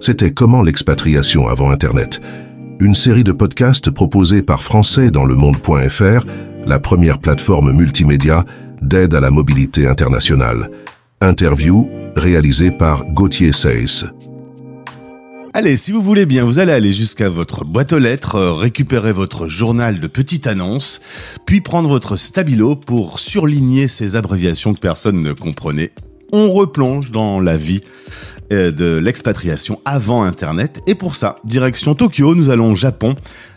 C'était Comment l'expatriation avant Internet, une série de podcasts proposés par Français dans le monde.fr, la première plateforme multimédia d'aide à la mobilité internationale. Interview réalisée par Gauthier Seyss. Allez, si vous voulez bien, vous allez aller jusqu'à votre boîte aux lettres, récupérer votre journal de petites annonces, puis prendre votre stabilo pour surligner ces abréviations que personne ne comprenait. On replonge dans la vie de l'expatriation avant Internet. Et pour ça, direction Tokyo, nous allons au Japon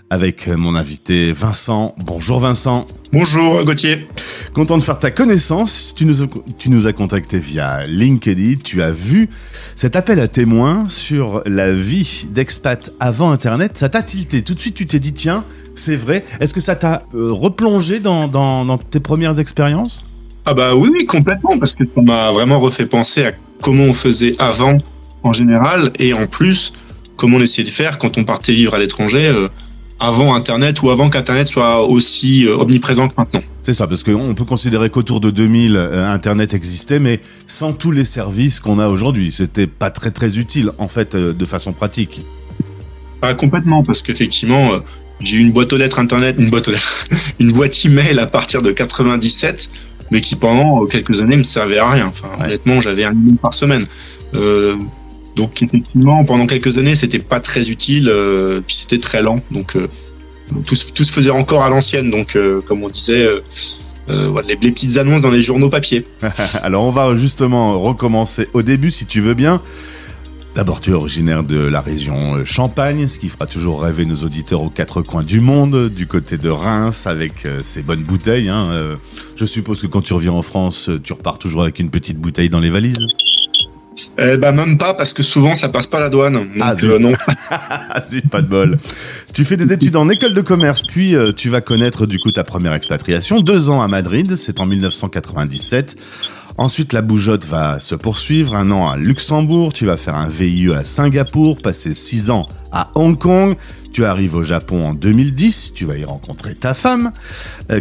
avec mon invité Vincent. Bonjour Vincent. Bonjour Gauthier. Content de faire ta connaissance. Tu nous as contacté via LinkedIn. Tu as vu cet appel à témoins sur la vie d'expat avant Internet. Ça t'a tilté. Tout de suite, tu t'es dit, tiens, c'est vrai. Est-ce que ça t'a replongé dans tes premières expériences ? Ah bah oui, complètement, parce que ça m'a vraiment refait penser à comment on faisait avant en général, et en plus, comment on essayait de faire quand on partait vivre à l'étranger avant Internet ou avant qu'Internet soit aussi omniprésent que maintenant. C'est ça, parce qu'on peut considérer qu'autour de 2000, Internet existait, mais sans tous les services qu'on a aujourd'hui. C'était pas très très utile, en fait, de façon pratique. Ah, complètement, parce qu'effectivement, j'ai eu une boîte aux lettres Internet, une boîte email à partir de 97, mais qui pendant quelques années me servait à rien. Enfin, honnêtement, j'avais un email par semaine. Donc effectivement, pendant quelques années, c'était pas très utile, puis c'était très lent. Donc tout se faisait encore à l'ancienne. Donc comme on disait, les petites annonces dans les journaux papier. Alors on va justement recommencer au début, si tu veux bien. D'abord, tu es originaire de la région Champagne, ce qui fera toujours rêver nos auditeurs aux quatre coins du monde, du côté de Reims, avec ses bonnes bouteilles. Je suppose que quand tu reviens en France, tu repars toujours avec une petite bouteille dans les valises. Même pas, parce que souvent ça passe pas la douane. Donc, non. Zut, pas de bol. Tu fais des études en école de commerce, puis tu vas connaître du coup ta première expatriation. 2 ans à Madrid, c'est en 1997. Ensuite, la bougeotte va se poursuivre. 1 an à Luxembourg, tu vas faire un VIE à Singapour, passer 6 ans à Hong Kong. Tu arrives au Japon en 2010, tu vas y rencontrer ta femme,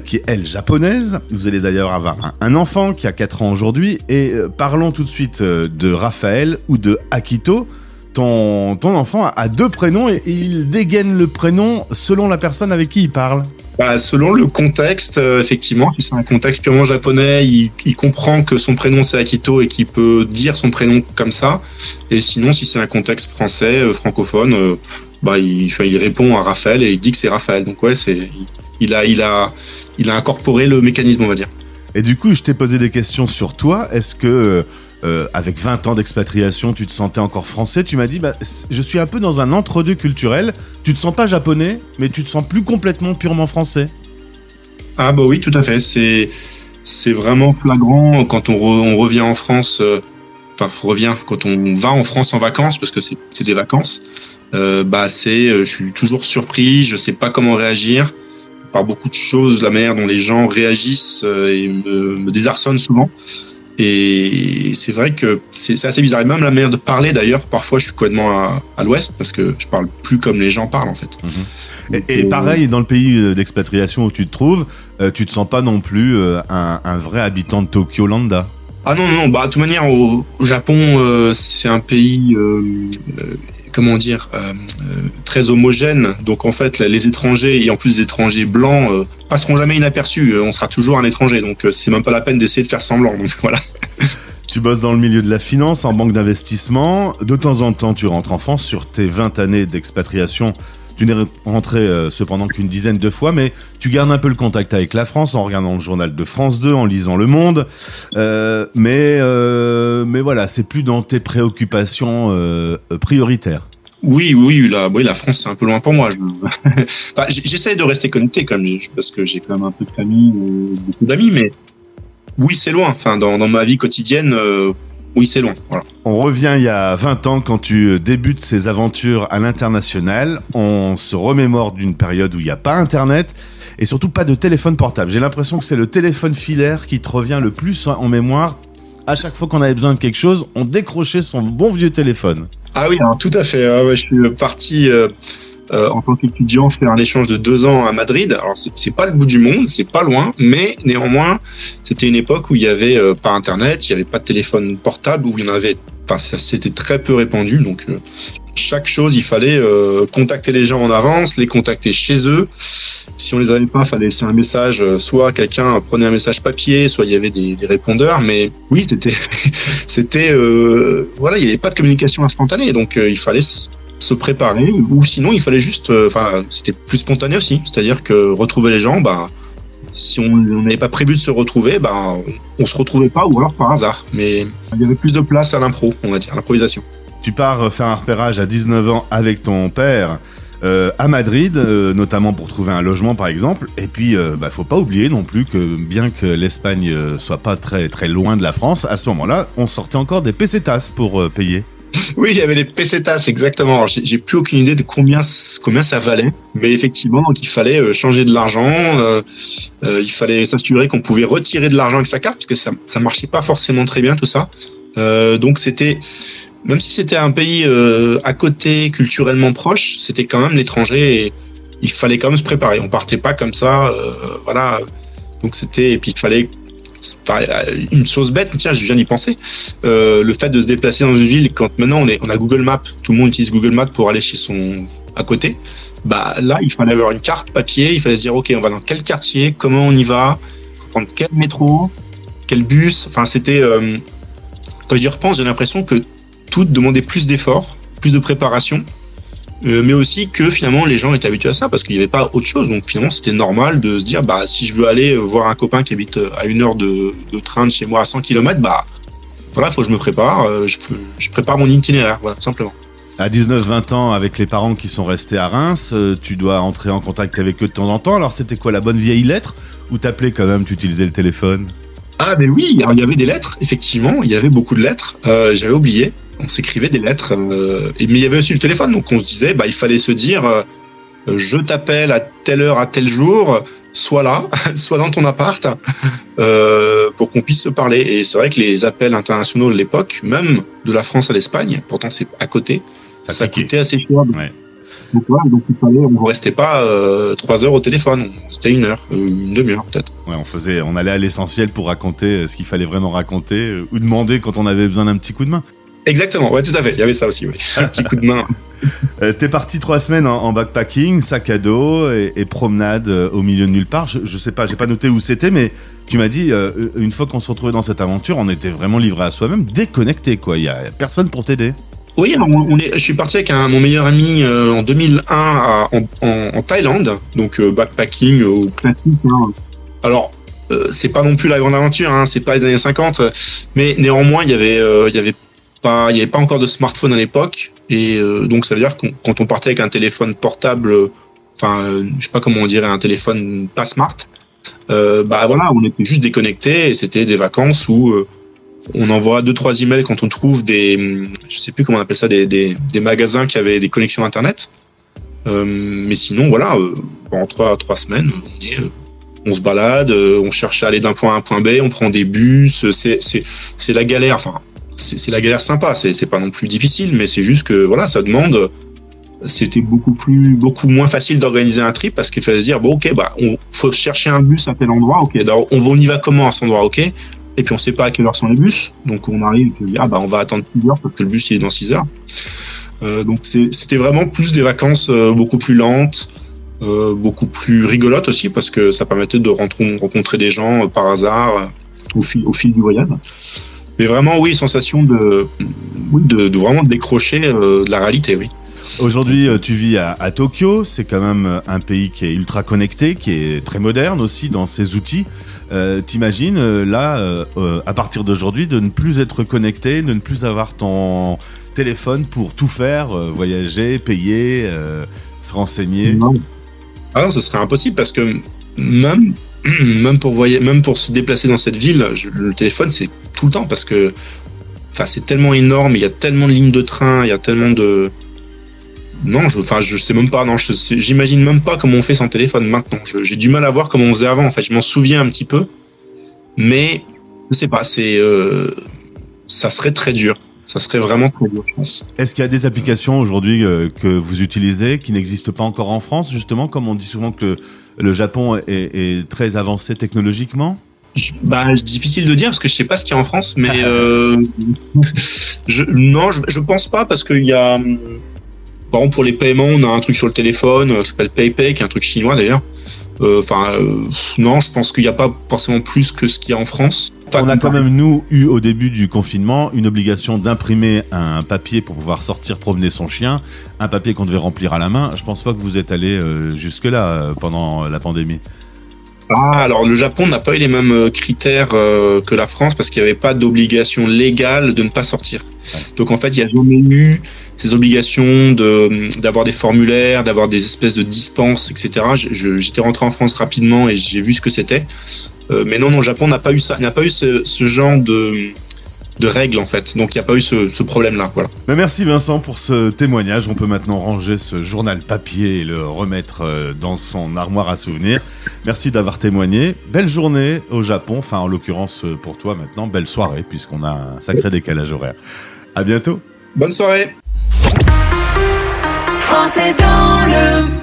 qui est elle japonaise. Vous allez d'ailleurs avoir un enfant qui a 4 ans aujourd'hui. Et parlons tout de suite de Raphaël ou de Akito. Ton enfant a 2 prénoms et il dégaine le prénom selon la personne avec qui il parle. Selon le contexte, effectivement, si c'est un contexte purement japonais, il comprend que son prénom c'est Akito et qu'il peut dire son prénom comme ça. Et sinon, si c'est un contexte français, francophone, il répond à Raphaël et il dit que c'est Raphaël. Donc ouais, il a incorporé le mécanisme, on va dire. Et du coup, je t'ai posé des questions sur toi. Est-ce que avec 20 ans d'expatriation, tu te sentais encore français? Tu m'as dit, je suis un peu dans un entre-deux culturel. Tu te sens pas japonais, mais tu te sens plus complètement purement français. Ah bah oui, tout à fait. C'est vraiment flagrant quand on revient en France. Quand on va en France en vacances, parce que c'est des vacances. Je suis toujours surpris. Je sais pas comment réagir par beaucoup de choses. La manière dont les gens réagissent et me désarçonnent souvent. Et c'est vrai que c'est assez bizarre. Et même la manière de parler, d'ailleurs, parfois je suis complètement à l'ouest parce que je parle plus comme les gens parlent en fait. Mmh. Et pareil, dans le pays d'expatriation où tu te trouves, tu te sens pas non plus un vrai habitant de Tokyo lambda. Ah non. De toute manière, au Japon, c'est un pays, très homogène. Donc en fait, les étrangers, et en plus des étrangers blancs, passeront jamais inaperçus. On sera toujours un étranger. Donc c'est même pas la peine d'essayer de faire semblant. Donc voilà. Tu bosses dans le milieu de la finance, en banque d'investissement. De temps en temps, tu rentres en France. Sur tes 20 années d'expatriation, tu n'es rentré cependant qu'une dizaine de fois, mais tu gardes un peu le contact avec la France en regardant le journal de France 2, en lisant Le Monde. Mais voilà, c'est plus dans tes préoccupations prioritaires. Oui, la France, c'est un peu loin pour moi. J'essaie de rester connecté quand même, parce que j'ai quand même un peu de famille, beaucoup d'amis, mais oui, c'est loin. Enfin, dans ma vie quotidienne, oui, c'est loin. Voilà. On revient il y a 20 ans quand tu débutes ces aventures à l'international. On se remémore d'une période où il n'y a pas Internet et surtout pas de téléphone portable. J'ai l'impression que c'est le téléphone filaire qui te revient le plus en mémoire. À chaque fois qu'on avait besoin de quelque chose, on décrochait son bon vieux téléphone. Ah oui, tout à fait. Je suis parti en tant qu'étudiant faire un échange de 2 ans à Madrid. Alors c'est pas le bout du monde, c'est pas loin, mais néanmoins c'était une époque où il y avait pas Internet, il y avait pas de téléphone portable, où il y en avait. Enfin, c'était très peu répandu, donc chaque chose, il fallait contacter les gens en avance, les contacter chez eux. Si on les avait pas, il fallait laisser un message. Soit quelqu'un prenait un message papier, soit il y avait des répondeurs. Mais oui, c'était voilà, il n'y avait pas de communication instantanée, donc il fallait se préparer. Ou sinon, il fallait juste, c'était plus spontané aussi. C'est-à-dire que retrouver les gens, si on n'avait pas prévu de se retrouver, on se retrouvait pas, ou alors par hasard. Mais il y avait plus de place à l'impro, on va dire, à l'improvisation. Tu pars faire un repérage à 19 ans avec ton père à Madrid, notamment pour trouver un logement par exemple. Et puis, faut pas oublier non plus que bien que l'Espagne soit pas très très loin de la France, à ce moment-là, on sortait encore des pesetas pour payer. Oui, il y avait les pesetas, exactement. Alors, j'ai plus aucune idée de combien ça valait, mais effectivement, donc il fallait changer de l'argent. Il fallait s'assurer qu'on pouvait retirer de l'argent avec sa carte, parce que ça marchait pas forcément très bien tout ça. Donc c'était, même si c'était un pays à côté, culturellement proche, c'était quand même l'étranger et il fallait quand même se préparer. On partait pas comme ça, voilà. Donc c'était, et puis il fallait, une chose bête, tiens, je viens d'y penser, le fait de se déplacer dans une ville, quand maintenant on a Google Maps, tout le monde utilise Google Maps pour aller chez son à côté. Là, il fallait avoir une carte papier, il fallait se dire, ok, on va dans quel quartier, comment on y va, faut prendre quel métro, quel bus. Enfin, c'était, quand j'y repense, j'ai l'impression que tout demandait plus d'efforts, plus de préparation, mais aussi que finalement les gens étaient habitués à ça parce qu'il n'y avait pas autre chose. Donc finalement, c'était normal de se dire, si je veux aller voir un copain qui habite à 1 heure de train de chez moi à 100 km, voilà, faut que je me prépare, je prépare mon itinéraire, voilà, tout simplement. À 19-20 ans, avec les parents qui sont restés à Reims, tu dois entrer en contact avec eux de temps en temps. Alors c'était quoi, la bonne vieille lettre ou t'appelais quand même, tu utilisais le téléphone? Ah ben oui, alors, il y avait des lettres, effectivement, il y avait beaucoup de lettres, j'avais oublié, on s'écrivait des lettres, mais il y avait aussi le téléphone, donc on se disait, il fallait se dire, je t'appelle à telle heure, à tel jour, soit là, soit dans ton appart, pour qu'on puisse se parler. Et c'est vrai que les appels internationaux de l'époque, même de la France à l'Espagne, pourtant c'est à côté, ça coûtait assez cher. Ouais. Donc il fallait, on ne restait pas 3 heures au téléphone, c'était 1 heure, une demi-heure peut-être. Ouais, on allait à l'essentiel pour raconter ce qu'il fallait vraiment raconter ou demander quand on avait besoin d'un petit coup de main. Exactement, ouais, tout à fait, il y avait ça aussi, oui. Un petit coup de main. T'es parti 3 semaines en backpacking, sac à dos et promenade au milieu de nulle part. Je sais pas, j'ai pas noté où c'était, mais tu m'as dit, une fois qu'on se retrouvait dans cette aventure, on était vraiment livré à soi-même, déconnecté, quoi. Il y a personne pour t'aider. Oui, alors je suis parti avec mon meilleur ami en 2001 en Thaïlande, donc backpacking au classique. Alors, c'est pas non plus la grande aventure, c'est pas les années 50, mais néanmoins il y avait pas encore de smartphone à l'époque, et donc ça veut dire que quand on partait avec un téléphone portable, je sais pas comment on dirait, un téléphone pas smart, voilà, on était juste déconnectés, et c'était des vacances où on envoie 2-3 emails quand on trouve je sais plus comment on appelle ça, des magasins qui avaient des connexions internet. Mais sinon, voilà, pendant 3 semaines, on se balade, on cherche à aller d'un point A à un point B, on prend des bus, c'est la galère, c'est la galère sympa, c'est pas non plus difficile, mais c'est juste que, voilà, ça demande, c'était beaucoup moins facile d'organiser un trip parce qu'il fallait se dire, on faut chercher un bus à tel endroit, ok, on y va comment à cet endroit, ok. Et puis on sait pas à quelle heure sont les bus, donc on arrive et on dit on va attendre 6 heures parce que le bus il est dans 6 heures. Donc c'était vraiment plus des vacances beaucoup plus lentes, beaucoup plus rigolotes aussi parce que ça permettait de rencontrer des gens par hasard au fil du voyage. Mais vraiment oui, sensation de vraiment décrocher de la réalité, oui. Aujourd'hui, tu vis à Tokyo, c'est quand même un pays qui est ultra connecté, qui est très moderne aussi dans ses outils. T'imagines à partir d'aujourd'hui, de ne plus être connecté, de ne plus avoir ton téléphone pour tout faire, voyager, payer, se renseigner? Non. Alors, ce serait impossible parce que même pour se déplacer dans cette ville, le téléphone c'est tout le temps parce que c'est tellement énorme, il y a tellement de lignes de train, il y a tellement de... Non, je sais même pas. Non, j'imagine même pas comment on fait sans téléphone maintenant. J'ai du mal à voir comment on faisait avant. En fait, je m'en souviens un petit peu, mais je sais pas. Ça serait très dur. Ça serait vraiment très dur, je pense. Est-ce qu'il y a des applications aujourd'hui que vous utilisez qui n'existent pas encore en France, justement, comme on dit souvent que le Japon est très avancé technologiquement? Difficile de dire parce que je sais pas ce qu'il y a en France, mais je pense pas parce qu'il y a. Par exemple, pour les paiements, on a un truc sur le téléphone, ça s'appelle PayPay, qui est un truc chinois d'ailleurs. Non, je pense qu'il n'y a pas forcément plus que ce qu'il y a en France. On a quand même, nous, eu au début du confinement une obligation d'imprimer un papier pour pouvoir sortir promener son chien, un papier qu'on devait remplir à la main. Je pense pas que vous êtes allé jusque-là pendant la pandémie. Alors le Japon n'a pas eu les mêmes critères que la France parce qu'il n'y avait pas d'obligation légale de ne pas sortir. Ouais. Donc en fait, il n'y a jamais eu ces obligations d'avoir des formulaires, d'avoir des espèces de dispenses, etc. J'étais rentré en France rapidement et j'ai vu ce que c'était. Mais non, le Japon n'a pas eu ça, n'a pas eu ce genre de règles en fait, donc il n'y a pas eu ce problème-là. Voilà. Mais merci Vincent pour ce témoignage. On peut maintenant ranger ce journal papier et le remettre dans son armoire à souvenirs. Merci d'avoir témoigné. Belle journée au Japon, enfin en l'occurrence pour toi maintenant, belle soirée puisqu'on a un sacré décalage horaire. À bientôt. Bonne soirée. Français dans le